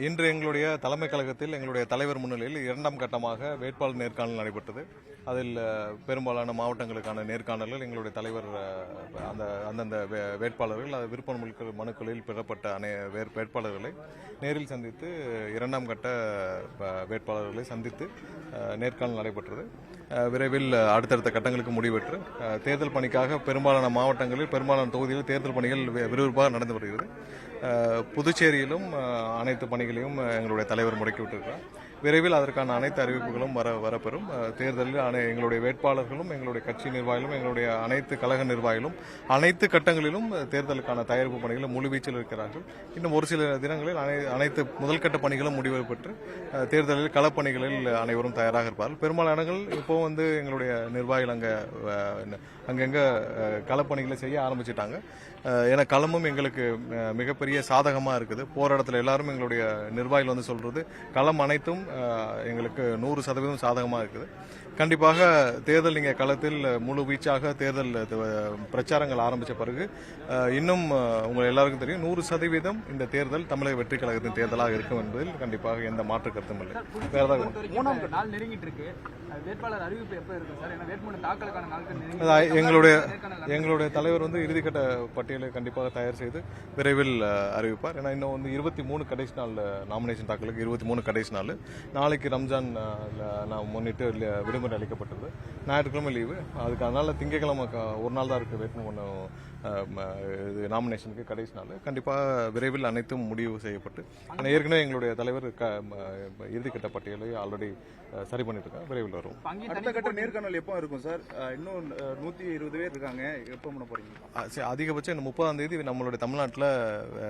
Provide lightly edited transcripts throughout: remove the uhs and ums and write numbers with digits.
இன்று எங்களுடைய தலைமை கழகத்தில் எங்களுடைய தலைவர் முன்னிலையில் இரண்டாம் கட்டமாக வேட்பாளர் நேர்காணல் நடைபெற்றது. அதில் பெரும்பாலான மாவட்டங்களுக்கான நேர்காணல்கள் எங்களுடைய தலைவர் அந்தந்த வேட்பாளர்கள் விருப்ப மனுக்களில் பெறப்பட்ட வேட்பாளர்களை நேரில் சந்தித்து இரண்டாம் கட்ட வேட்பாளர்களை சந்தித்து நேர்காணல் நடைபெற்றது. விரைவில் அடுத்தடுத்த கட்டங்களுக்கு முடிவெற்று தேர்தல் பணிக்காக பெரும்பாலான மாவட்டங்களில் பெரும்பாலான தொகுதிகளில் தேர்தல் பணிகள் விறுவிறுப்பாக நடந்து வருகிறது. புதுச்சேரியிலும் அனைத்து பணிகளையும் எங்களுடைய தலைவர் முடக்கிவிட்டிருக்கிறார். விரைவில் அதற்கான அனைத்து அறிவிப்புகளும் வரப்பெறும். தேர்தலில் எங்களுடைய வேட்பாளர்களும் எங்களுடைய கட்சி நிர்வாகிகளும் எங்களுடைய அனைத்து கழக நிர்வாகிகளும் அனைத்து கட்டங்களிலும் தேர்தலுக்கான தயாரிப்பு பணிகளில் முழுவீச்சில் இருக்கிறார்கள். இன்னும் ஒரு சில தினங்களில் அனைத்து முதல்கட்ட பணிகளும் முடிவு பெற்று தேர்தலில் களப்பணிகளில் அனைவரும் தயாராக இருப்பார்கள். பெரும்பாலான இடங்கள் இப்போ எங்களுடைய நிர்வாகிகள் அங்கங்க களப்பணிகளை செய்ய ஆரம்பிச்சிட்டாங்க. ஏன்னா களமும் எங்களுக்கு மிகப்பெரிய சாதகமாக இருக்குது. போற இடத்துல எல்லாரும் எங்களுடைய நிர்வாகிகள் சொல்றது களம் அனைத்தும் எங்களுக்கு 100% சாதகமாக இருக்குது. கண்டிப்பாக தேர்தல் நீங்க களத்தில் முழு வீச்சாக தேர்தல் பிரச்சாரங்கள் ஆரம்பித்த பிறகு இன்னும் உங்கள் எல்லாருக்கும் தெரியும் 100% இந்த தேர்தல் தமிழக வெற்றி கழகத்தின் தேர்தலாக இருக்கும் என்பதில் கண்டிப்பாக எந்த மாற்று கருத்தும் இல்லை. எங்களுடைய தலைவர் இறுதிக்கட்ட பட்டியலை கண்டிப்பாக தயார் செய்து விரைவில் அறிவிப்பார். ஏன்னா இன்னும் 23 கடைசி நாள் நாமினேஷன் தாக்கலுக்கு 23 கடைசி நாள். நாளைக்கு ரம்ஜான் முன்னிட்டு விடுமுறை அளிக்கப்பட்டது. ஞாயிற்றுக்கிழமை லீவு. அதனால திங்கட்கிழமை ஒரு நாள் தான் இருக்கு வேட்புமனு நாமினேஷனுக்கு கடைசி நாள். கண்டிப்பாக விரைவில் அனைத்தும் முடிவு செய்யப்பட்டு ஏற்கனவே எங்களுடைய தலைவர் இறுதிக்கட்ட பட்டியலை ஆல்ரெடி சரி பண்ணிட்டு இருக்காங்க. விரைவில் வரும். அடுத்த கட்ட நேர்காணல் எப்போ இருக்கும் சார்? இன்னும் 120 பேர் இருக்காங்க. எப்போ பண்ண போறீங்க? அதிகபட்சம் 30ஆம் தேதி நம்மளுடைய தமிழ்நாட்டில்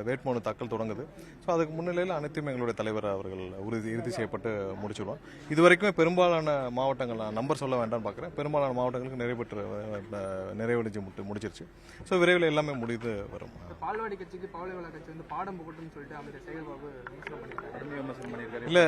வேட்புமனு தாக்கல் தொடங்குது. ஸோ அதுக்கு முன்னிலையில் அனைத்தும் எங்களுடைய தலைவர் அவர்கள் இறுதி செய்யப்பட்டு முடிச்சுடுவோம். இதுவரைக்கும் பெரும்பாலான மாவட்டங்கள் நம்பர் சொல்ல வேண்டாம்னு பார்க்குறேன். பெரும்பாலான மாவட்டங்களுக்கு நிறைவடைஞ்சு முடிச்சிருச்சு. ஸோ விரைவில் எல்லாமே முடிந்து வரும். பால்வாடி கட்சிக்கு பாவலைவாள கட்சி பாடம் புகட்டுன்னு சொல்லிட்டு அமைச்சர் சேகர்பாபு பண்ணியிருக்காரு. இல்ல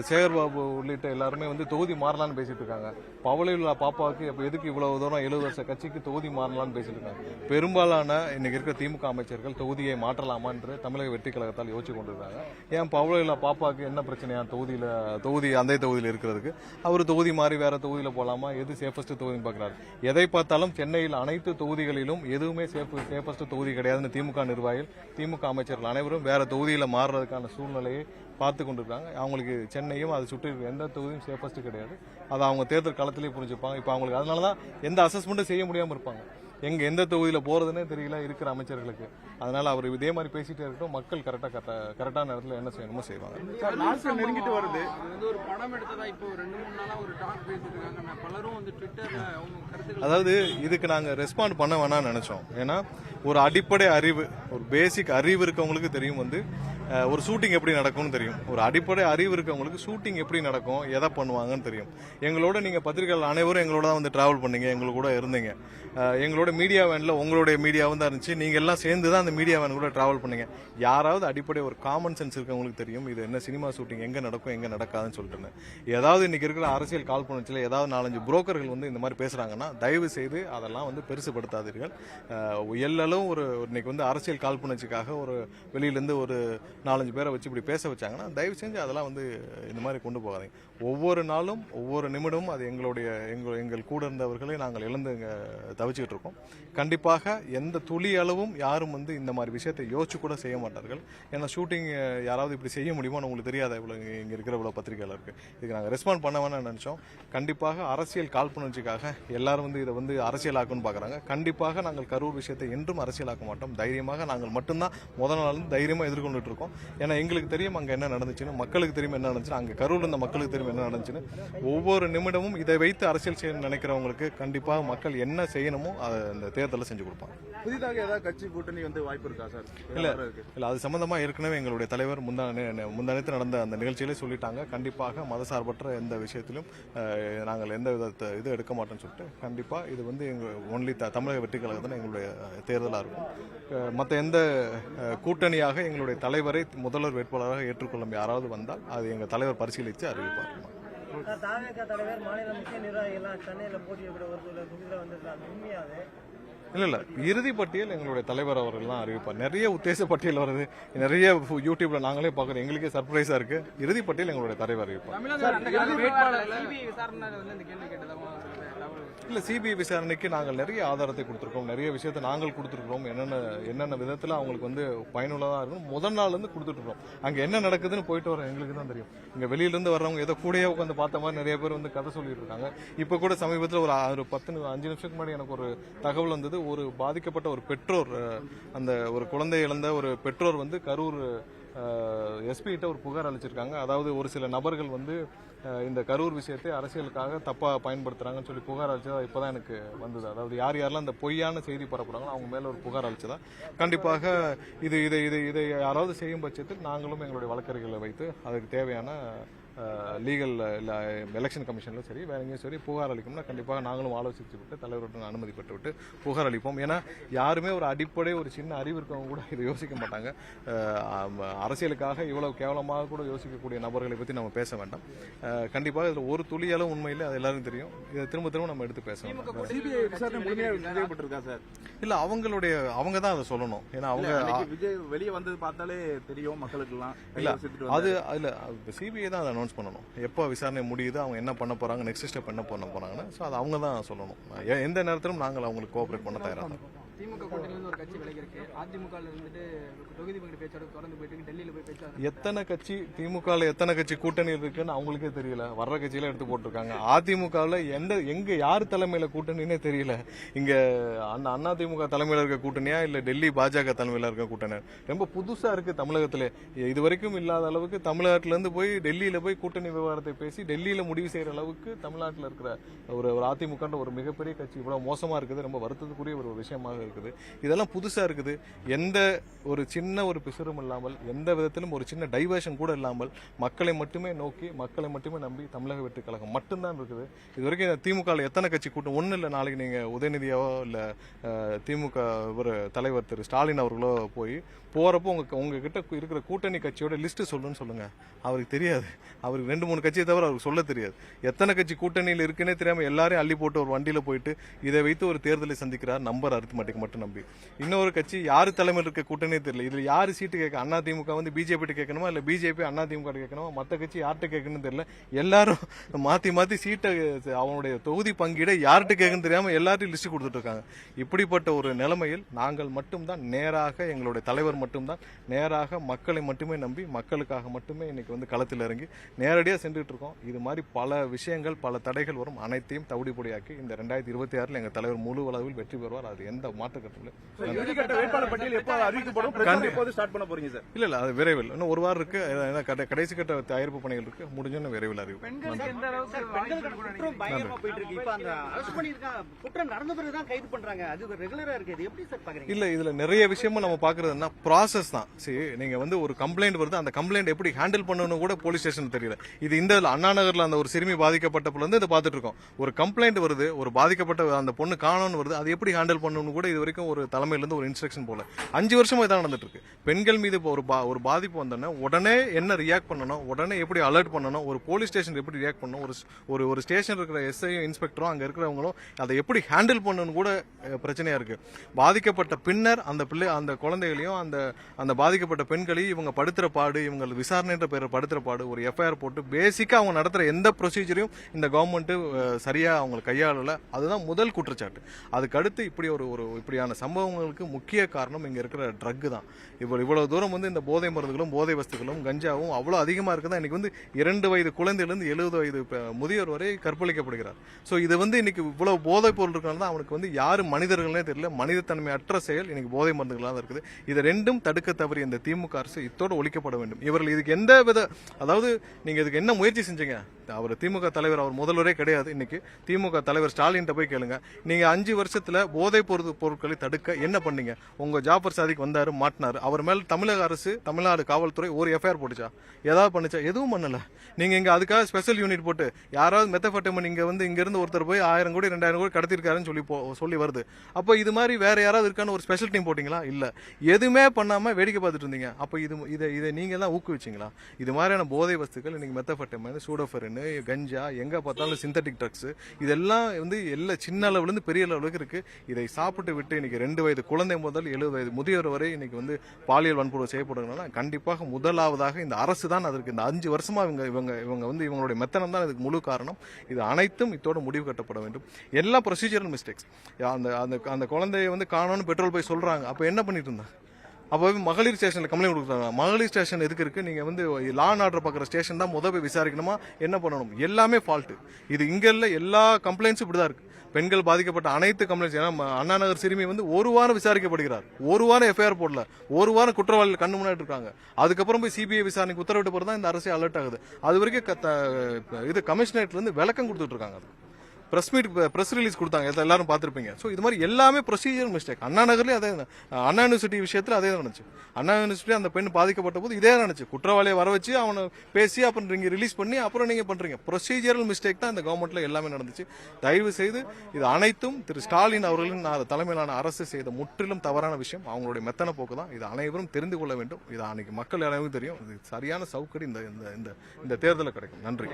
சேகர்பாபு உள்ளிட்ட எல்லாருமே தொகுதி மாறலான்னு பேசிட்டு இருக்காங்க. பவளையுள்ள பாப்பாவுக்கு எதுக்கு இவ்வளவு தூரம் 70 வருஷ கட்சிக்கு தொகுதி மாறலான்னு பேசிட்டு இருக்காங்க. பெரும்பாலான இன்னைக்கு இருக்கிற திமுக அமைச்சர்கள் தொகுதியை மாற்றலாமா என்று தமிழக வெற்றி கழகத்தால் யோசிச்சு கொண்டிருக்காங்க. ஏன் பவளையுள்ள பாப்பாவுக்கு என்ன பிரச்சனையா தொகுதி அந்த தொகுதியில் இருக்கிறதுக்கு? அவர் தொகுதி மாறி வேற தொகுதியில போலாமா? எது சேஃபஸ்ட் தொகுதின்னு பாக்குறாரு. எதை பார்த்தாலும் சென்னையில் அனைத்து தொகுதிகளிலும் எதுவுமே சேஃபஸ்ட் தொகுதி கிடையாதுன்னு திமுக நிர்வாகிகள் திமுக அமைச்சர்கள் அனைவரும் வேற தொகுதியில மாறுறதுக்கான சூழ்நிலையை பார்த்து கொண்டிருக்காங்க. அவங்களுக்கு சென்னையும் அதை சுற்றி எந்த தொகுதியும் சேஃபஸ்ட் கிடையாது. அதை அவங்க தேர்தல் களத்திலேயே புரிஞ்சுப்பாங்க. இப்போ அவங்களுக்கு அதனாலதான் எந்த அசஸ்மெண்ட்டும் செய்ய முடியாம இருப்பாங்க. எந்த தொகுதியில போறதுன்னே தெரியல இருக்கிற அமைச்சர்களுக்கு. அதனால அவர் இதே மாதிரி பேசிட்டே இருக்கட்டும். மக்கள் கரெக்டான இடத்துல என்ன செய்யணுமோ செய்வாங்க. நெருங்கிட்டு வருது. ஒரு படம் எடுத்ததா இப்போ 2-3 நாளா ஒரு டாக் பேசிட்டு இருக்காங்க. பலரும் ட்விட்டர்ல அவங்க கருத்துக்கள். அதாவது இதுக்கு நாங்க ரெஸ்பாண்ட் பண்ண வேணாம்னு நினைச்சோம். ஏன்னா ஒரு அடிப்படை அறிவு, ஒரு பேசிக் அறிவு இருக்கவங்களுக்கு தெரியும் ஒரு ஷூட்டிங் எப்படி நடக்கும்னு தெரியும். ஒரு அடிப்படை அறிவு இருக்கவங்களுக்கு ஷூட்டிங் எப்படி நடக்கும், எதை பண்ணுவாங்கன்னு தெரியும். எங்களோட நீங்க பத்திரிகையாளர் அனைவரும் எங்களோட தான் டிராவல் பண்ணீங்க, எங்களுக்கு கூட இருந்தீங்க. எங்களோட மீடியா வேன்ல உங்களுடைய மீடியாவும் தான் இருந்துச்சு. நீங்க எல்லாம் சேர்ந்து தான் அந்த மீடியா வேன் கூட டிராவல் பண்ணீங்க. யாராவது அடிப்படை ஒரு காமன் சென்ஸ் இருக்கவங்களுக்கு தெரியும் இது என்ன சினிமா ஷூட்டிங், எங்க நடக்கும் எங்க நடக்காதுன்னு சொல்லிட்டு. ஏதாவது இன்னைக்கு இருக்கிற அரசியல் காழ்ப்புணர்ச்சியில ஏதாவது 4-5 புரோக்கர்கள் இந்த மாதிரி பேசுறாங்கன்னா தயவு செய்து அதெல்லாம் பெருசுபடுத்தாதீர்கள். எல்லளவும் இன்னைக்கு அரசியல் காழ்ப்புணர்ச்சிக்காக ஒரு வெளியிலிருந்து ஒரு 4-5 பேரை வச்சு இப்படி பேச வச்சாங்கன்னா தயவு செஞ்சு அதெல்லாம் இந்த மாதிரி கொண்டு போகாதீங்க. ஒவ்வொரு நாளும் ஒவ்வொரு நிமிடமும் அது எங்கள் கூட இருந்தவர்களை நாங்கள் இழந்து தவிச்சுக்கிட்டு இருக்கோம். கண்டிப்பாக எந்த துளி அளவும் யாரும் இந்த மாதிரி விஷயத்தை யோசிச்சு கூட செய்ய மாட்டார்கள். ஏன்னா ஷூட்டிங் யாராவது இப்படி செய்ய முடியுமான்னு உங்களுக்கு தெரியாத இங்க இருக்கிற இவ்வளவு பத்திரிகையாளருக்கு இதுக்கு நாங்கள் ரெஸ்பாண்ட் பண்ண வேணாம்னு நினைச்சோம். கண்டிப்பாக அரசியல் காழ்ப்புணர்ச்சிக்காக எல்லாரும் இதை அரசியலாக்குன்னு பாக்குறாங்க. கண்டிப்பாக நாங்கள் கரூர் விஷயத்தை என்றும் அரசியலாக்க மாட்டோம். தைரியமாக நாங்கள் மட்டும்தான் முதல் நாள் தைரியமா எதிர்கொண்டுட்டு இருக்கோம். ஏன்னா எங்களுக்கு தெரியும் அங்க என்ன நடந்துச்சுன்னு, மக்களுக்கு தெரியும் என்ன நடந்துச்சு, அங்க கரூர்ல இருந்த மக்களுக்கு தெரியும் என்ன நடந்துச்சுன்னு. ஒவ்வொரு நிமிடமும் இதை வைத்து அரசியல் செய்ய நினைக்கிறவங்களுக்கு கண்டிப்பாக மக்கள் என்ன செய்யணுமோ அதை இந்த தேர்தலில் செஞ்சு கொடுப்பாங்க. புதிதாக ஏதாவது கட்சி கூட்டணி வாய்ப்பு இருக்கா சார்? இல்ல அது சம்பந்தமா ஏற்கனவே எங்களுடைய தலைவர் முந்தானத்து நடந்த அந்த நிகழ்ச்சியிலே சொல்லிட்டாங்க. கண்டிப்பாக மதசார்பற்ற எந்த விஷயத்திலும் நாங்கள் எந்த விதத்தை இது எடுக்க மாட்டோம்னு சொல்லிட்டு கண்டிப்பா இது ஒன்லி தமிழக வெற்றி கழகத்தில் எங்களுடைய தேர்தலாக இருக்கும். மற்ற எந்த கூட்டணியாக எங்களுடைய தலைவரை முதல்வர் வேட்பாளராக ஏற்றுக்கொள்ளும் யாராவது வந்தால் அது எங்கள் தலைவர் பரிசீலித்து அறிவிப்பார். தலைவர் மாநில முக்கிய நிர்வாகிகள் சென்னையில் போட்டியிட ஒரு தொகுதியில் வந்திருக்காங்க. உண்மையாவே இல்ல இறுதி பட்டியல் எங்களுடைய தலைவர் அவர்கள் தான் அறிவிப்பார். நிறைய உத்தேச பட்டியல் வருது, நிறைய யூடியூப்ல நாங்களே பாக்குறோம், எங்களுக்கே சர்ப்ரைஸா இருக்கு. இறுதி பட்டியல் எங்களுடைய தலைவர் அறிவிப்பார். தமிழக அந்த கால வேட்பாளர்ல சிபிஐ விசாரணை வந்து இந்த கேள்வி கேட்டதா இல்ல சிபிஐ விசாரணைக்கு நாங்கள் நிறைய ஆதாரத்தை கொடுத்திருக்கோம், நிறைய விஷயத்தை நாங்கள் கொடுத்திருக்கிறோம். என்னென்ன விதத்துல அவங்களுக்கு வந்து பயனுள்ளதா இருக்கும் முதல் நாள்ல இருந்து கொடுத்துட்டு இருக்கோம். அங்க என்ன நடக்குதுன்னு போயிட்டு வர எங்களுக்கு தான் தெரியும். இங்க வெளியில இருந்து வர்றவங்க ஏதோ கூடயே உட்காந்து பார்த்த மாதிரி நிறைய பேர் வந்து கதை சொல்லிட்டு இருக்காங்க. இப்ப கூட சமீபத்தில் ஒரு 5 நிமிஷத்துக்கு முன்னாடி எனக்கு ஒரு தகவல் வந்தது. ஒரு பாதிக்கப்பட்ட ஒரு பெற்றோர், அந்த ஒரு குழந்தை இழந்த ஒரு பெற்றோர் வந்து கரூர் எஸ்பி கிட்ட ஒரு புகார் அளிச்சிருக்காங்க. அதாவது ஒரு சில நபர்கள் வந்து இந்த கரூர் விஷயத்தை அரசியலுக்காக தப்பா பயன்படுத்துறாங்கன்னு சொல்லி புகார் அளிச்சதா இப்பதான் எனக்கு வந்தது. அதாவது யாரெல்லாம் இந்த பொய்யான செய்தி பரப்புறாங்களோ அவங்க மேல ஒரு புகார் அளிச்சதா. கண்டிப்பாக இதை யாராவது செய்யும் பட்சத்தில் நாங்களும் எங்களுடைய வழக்கறிஞர்களை வைத்து அதுக்கு தேவையான லீகல் எலெக்ஷன் கமிஷன்ல சரி வேற எங்கேயும் சரி புகார் அளிக்கும்னா கண்டிப்பாக நாங்களும் ஆலோசித்து விட்டு தலைவருடன் அனுமதி பெற்று விட்டு புகார் அளிப்போம். ஏன்னா யாருமே ஒரு அடிப்படை ஒரு சின்ன அறிவு இருக்கவங்க கூட இதை யோசிக்க மாட்டாங்க. அரசியலுக்காக இவ்வளவு கேவலமாக கூட யோசிக்கக்கூடிய நபர்களை பத்தி நம்ம பேச வேண்டாம். கண்டிப்பாக இதுல ஒரு துளியாலும் உண்மையில அது எல்லாரும் தெரியும். இதை திரும்ப நம்ம எடுத்து பேச வேண்டாம். சிபிஐ விசாரணை முழுமையாக சார். இல்ல அவங்க தான் அதை சொல்லணும். ஏன்னா அவங்க விஜய் வெளியே வந்தது பார்த்தாலே தெரியும் மக்களுக்கு எல்லாம். இல்ல அது இல்ல சிபிஐ தான் அதை அனௌன்ஸ் பண்ணணும். எப்போ விசாரணை முடியுது, அவங்க என்ன பண்ண போறாங்க, நெக்ஸ்ட் ஸ்டெப் என்ன பண்ண போறாங்கன்னு. ஸோ அது அவங்க தான் சொல்லணும். எந்த நேரத்திலும் நாங்கள் அவங்களுக்கு கோஆபரேட் பண்ண தயாராக. திமுக கூட்டணியிலிருந்து ஒரு கட்சி விலகி இருக்கு. அதிமுக இருந்துட்டு தொகுதி பங்கீடு பேச்சோட தொடர்ந்து போயிட்டு டெல்லியில போய் பேச்சு. எத்தனை கட்சி திமுகவில் எத்தனை கட்சி கூட்டணி இருக்குன்னு அவங்களுக்கே தெரியல. வர்ற கட்சியில எடுத்து போட்டிருக்காங்க. அதிமுகவில் எங்க யார் தலைமையில கூட்டணின்னே தெரியல. இங்க அதிமுக தலைமையில இருக்க கூட்டணியா இல்ல டெல்லி பாஜக தலைமையில இருக்க கூட்டணி ரொம்ப புதுசா இருக்கு தமிழகத்திலே. இது வரைக்கும் இல்லாத அளவுக்கு தமிழ்நாட்டில இருந்து போய் டெல்லியில போய் கூட்டணி விவகாரத்தை பேசி டெல்லியில முடிவு செய்யற அளவுக்கு தமிழ்நாட்டில் இருக்கிற ஒரு அதிமுக ஒரு மிகப்பெரிய கட்சி இவ்வளவு மோசமா இருக்குது. ரொம்ப வருத்தத்துக்குரிய ஒரு விஷயமாக இருக்குது. இதெல்லாம் புதுசா இருக்குது. எந்த ஒரு சின்ன ஒரு பிசுறும் இல்லாமல், எந்த விதத்திலும் ஒரு சின்ன டைவர்ஷன் கூட இல்லாமல் மக்களை மட்டுமே நோக்கி மக்களை மட்டுமே நம்பி தமிழக வெற்றி கழகம் மட்டும்தான் இருக்குது. இது வரைக்கும் திமுக எத்தனை கட்சி கூட்டம் ஒண்ணு இல்ல. நாளைக்கு நீங்க உதயநிதியாவோ இல்ல திமுக தலைவர் திரு ஸ்டாலின் அவர்களோ போறப்போ உங்ககிட்ட இருக்கிற கூட்டணி கட்சியோட லிஸ்ட் சொல்லுன்னு சொல்லுங்க. அவருக்கு தெரியாது. அவருக்கு 2-3 கட்சியை தவிர அவருக்கு சொல்ல தெரியாது. எத்தனை கட்சி கூட்டணியில் இருக்குன்னே தெரியாம எல்லாரையும் அள்ளி போட்டு ஒரு வண்டியில போயிட்டு இதை வைத்து ஒரு தேர்தலை சந்திக்கிறார். நம்பர் அரித்மெட்டிக் மட்டும் நம்பி. இன்னொரு கட்சி யாரு தலைமையில் இருக்க கூட்டணியே தெரியல. இதுல யாரு சீட்டு கேட்க, அதிமுக வந்து பிஜேபி கேட்கணுமா இல்ல பிஜேபி அதிமுக கேட்கணுமா, மத்த கட்சி யார்கிட்ட கேட்கணும்னு தெரியல. எல்லாரும் மாத்தி சீட்டை அவனுடைய தொகுதி பங்கீடை யார்கிட்ட கேட்கணும்னு தெரியாம எல்லாத்தையும் லிஸ்ட் கொடுத்துட்டு இருக்காங்க. இப்படிப்பட்ட ஒரு நிலைமையில் நாங்கள் மட்டும்தான் நேராக, எங்களுடைய தலைவர் மட்டும்தான் நேராக மக்களை மட்டுமே நம்பி மக்களுக்காக மட்டுமே இன்னைக்கு வந்து களத்தில் இறங்கி நேரடியாக சென்றுட்டு இருக்கோம். இது மாதிரி பல விஷயங்கள், பல தடைகள் வரும். அனைத்தையும் தவிடி பொடியாக்கி இந்த 2026 எங்க தலைவர் முழு அளவில் வெற்றி பெறுவார். அது எந்த மாற்று கட்டத்தில் இல்ல அது விரைவில் இன்னும் ஒரு வாரம் இருக்கு. கடைசி கட்ட தயாரிப்பு பணிகள் இருக்கு. முடிஞ்சோன்னு விரைவில் அறிவிப்பு. இல்ல இதுல நிறைய விஷயமும் நம்ம பாக்குறதுன்னா ப்ராசஸ் தான். சரி, நீங்க வந்து ஒரு கம்ப்ளைண்ட் வருது, அந்த கம்ப்ளைண்ட் எப்படி ஹேண்டில் பண்ணணும் கூட போலீஸ் ஸ்டேஷன் தெரியல. இது இந்த அண்ணா நகர்ல அந்த ஒரு சிறுமி பாதிக்கப்பட்டப்பல இருந்து இதை பார்த்துட்டு இருக்கோம். ஒரு கம்ப்ளைண்ட் வருது, ஒரு பாதிக்கப்பட்ட அந்த பொண்ணு காணோன்னு வருது, அது எப்படி ஹேண்டில் பண்ணணும் கூட இது வரைக்கும் ஒரு தலைமையில இருந்து ஒரு இன்ஸ்ட்ரக்ஷன் போல. 5 வருஷமா இதான் நடந்துட்டு இருக்கு. பெண்கள் மீது ஒரு பாதிப்பு வந்தோன்னா உடனே என்ன ரியாக்ட் பண்ணணும், உடனே எப்படி அலர்ட் பண்ணணும், ஒரு போலீஸ் ஸ்டேஷன் எப்படி ரியாக்ட் பண்ணணும், ஒரு ஸ்டேஷன் இருக்கிற எஸ்ஐயும் இன்ஸ்பெக்டரும் அங்க இருக்கிறவங்களும் அதை எப்படி ஹேண்டில் பண்ணணும் கூட பிரச்சனையா இருக்கு. பாதிக்கப்பட்ட பின்னர் அந்த குழந்தைகளையும் அந்த பாதிக்கப்பட்ட பெண்களையும் இவங்க படுத்துற பாடு, இவங்க விசாரணைன்ற பேர் படுத்துற பாடு, ஒரு எஃப்ஐஆர் போட்டு பேசிக்கா அவங்க நடத்துற எந்த ப்ரொசீஜரையும் இந்த கவர்மெண்ட் சரியா அவங்க கையாளல. அதுதான் முதல் குற்றச்சாட்டு. அதுக்கு அடுத்து இப்படியான சம்பவங்களுக்கு முக்கிய காரணம் இங்க இருக்கிற ட்ரக் தான். இவ்வளவு தூரம் வந்து இந்த போதை மருந்துகளும் போதை வஸ்துகளும் கஞ்சாவும் அவ்வளவு அதிகமா இருக்குதா. இன்னைக்கு வந்து 2 வயது குழந்தையிலிருந்து 70 வயது முதியோர் வரை கற்பழிக்கப்படுகிறார். சோ இது வந்து இன்னைக்கு இவ்வளவு போதை பொருள் இருக்கனால அவனுக்கு வந்து யாரு மனிதர்களே தெரியல. மனிதத்தன்மை அற்ற செயல் இன்னைக்கு போதை மருந்துகளாக இருக்குது. இது ரெண்டும் தடுக்க தவறி இந்த திமுக அரசு இத்தோடு ஒழிக்கப்பட வேண்டும். இவர்கள் இதுக்கு எந்த வித, அதாவது நீங்க இதுக்கு என்ன முயற்சி செஞ்சீங்க? அவர் திமுக தலைவர், அவர் முதல்வரே கிடையாது. இன்னைக்கு திமுக தலைவர் ஸ்டாலின் போய் கேளுங்க. நீங்க 5 வருஷத்துல போதை பொருட்களை தடுக்க என்ன பண்ணீங்க? உங்க ஜாஃபர் சாதிக் வந்தாரு, மாட்டினாரு. அவர் மேல தமிழக அரசு, தமிழ்நாடு காவல்துறை ஒரு எஃப்ஐஆர் போட்டுச்சா? ஏதாவது பண்ணுச்சா? எதுவும் பண்ணல. நீங்க இங்க அதுக்காக ஸ்பெஷல் யூனிட் போட்டு யாராவது மெத்தபெட்டமைன் இங்க இருந்து ஒருத்தர் போய் 1000 கோடி 2000 கோடி கடத்திருக்காருன்னு சொல்லி வருது. அப்போ இது மாதிரி வேற யாராவது இருக்கான்னு ஒரு ஸ்பெஷல் டீம் போட்டீங்களா? இல்ல. எதுவுமே பண்ணாம வேடிக்கை பார்த்துட்டு இருந்தீங்க. அப்ப இதை நீங்க தான் ஊக்குவிச்சீங்களா? இது மாதிரியான போதை வஸ்துக்கள் இன்னைக்கு மெத்தபெட்டமைன், சூடோஃபரின், கஞ்சா, எங்க பார்த்தாலும் சிந்தட்டிக் ட்ரக்ஸ், இதெல்லாம் வந்து எல்லா சின்ன அளவுல இருந்து பெரிய அளவுக்கு இருக்கு. இதை சாப்பிட்டு விட்டு இன்னைக்கு 2 வயது குழந்தை முதல் 70 வயது முதியோர் வரை இன்னைக்கு வந்து பாலியல் வன்புணர்வு செய்யப்படுறதுனால கண்டிப்பாக முதலாவதாக இந்த அரசு தான் அதற்கு இந்த 5 வருஷமா இவங்க வந்து இவங்களுடைய மெத்தனம் தான் இதுக்கு முழு காரணம். இது அனைத்தும் இதோட முடிவு கட்டப்பட வேண்டும். எல்லா ப்ரொசீஜரல் மிஸ்டேக்ஸ். அந்த குழந்தைய வந்து காணோன்னு பெட்ரோல் போய் சொல்றாங்க. அப்ப என்ன பண்ணிட்டு இருந்தா? அப்போ மகளிர் ஸ்டேஷன்ல கம்ப்ளைண்ட் கொடுக்குறாங்க. மகளிர் ஸ்டேஷன் எதுக்கு இருக்கு? நீங்க வந்து லா அண்ட் ஆர்டர் பார்க்குற ஸ்டேஷன் தான் போய் விசாரிக்கணுமா? என்ன பண்ணணும்? எல்லாமே ஃபால்ட்டு. இது இங்க இல்ல, எல்லா கம்ப்ளைண்ட்ஸும் இப்படிதான் இருக்கு. பெண்கள் பாதிக்கப்பட்ட அனைத்து கம்ப்ளைண்ட்ஸ், ஏன்னா அண்ணா நகர் சிறுமி வந்து 1 வாரம் விசாரிக்கப்படுகிறார், 1 வாரம் எஃப்ஐஆர் போடல, 1 வாரம் குற்றவாளிகள் கண்ணு முன்னாடி இருக்காங்க. அதுக்கப்புறம் போய் சிபிஐ விசாரணைக்கு உத்தரவிட்டு போறதா இந்த அரசு அலர்ட் ஆகுது. அது வரைக்கும் இது கமிஷனரேட்ல இருந்து விளக்கம் கொடுத்துட்டு இருக்காங்க. பிரஸ் ரிலீஸ் கொடுத்தாங்க, எல்லாரும் பார்த்திருப்பீங்க. ஸோ இது மாதிரி எல்லாமே ப்ரொசீஜர் மிஸ்டேக். அண்ணா நகர்லயும் அதே, அண்ணா யூனிவர்சிட்டி விஷயத்துல அதே நடந்துச்சு. அண்ணா யூனிவர்சிட்டி அந்த பெண் பாதிக்கப்பட்ட போது இதே நடந்துச்சு. குற்றவாளியை வர வச்சு அவனை பேசி அப்புறம் நீங்க ரிலீஸ் பண்ணி அப்புறம் நீங்க பண்றீங்க. ப்ரொசீஜரல் மிஸ்டேக் தான் இந்த கவர்மெண்ட்ல எல்லாமே நடந்துச்சு. தயவு செய்து இது அனைத்தும் திரு ஸ்டாலின் அவர்களின் தலைமையிலான அரசு செய்த முற்றிலும் தவறான விஷயம். அவங்களுடைய மெத்தன போக்கு தான். இது அனைவரும் தெரிந்து கொள்ள வேண்டும். இது அன்னைக்கு மக்கள் அனைவரும் தெரியும். இது சரியான சவுக்கடி இந்த தேர்தலில் கிடைக்கும். நன்றி.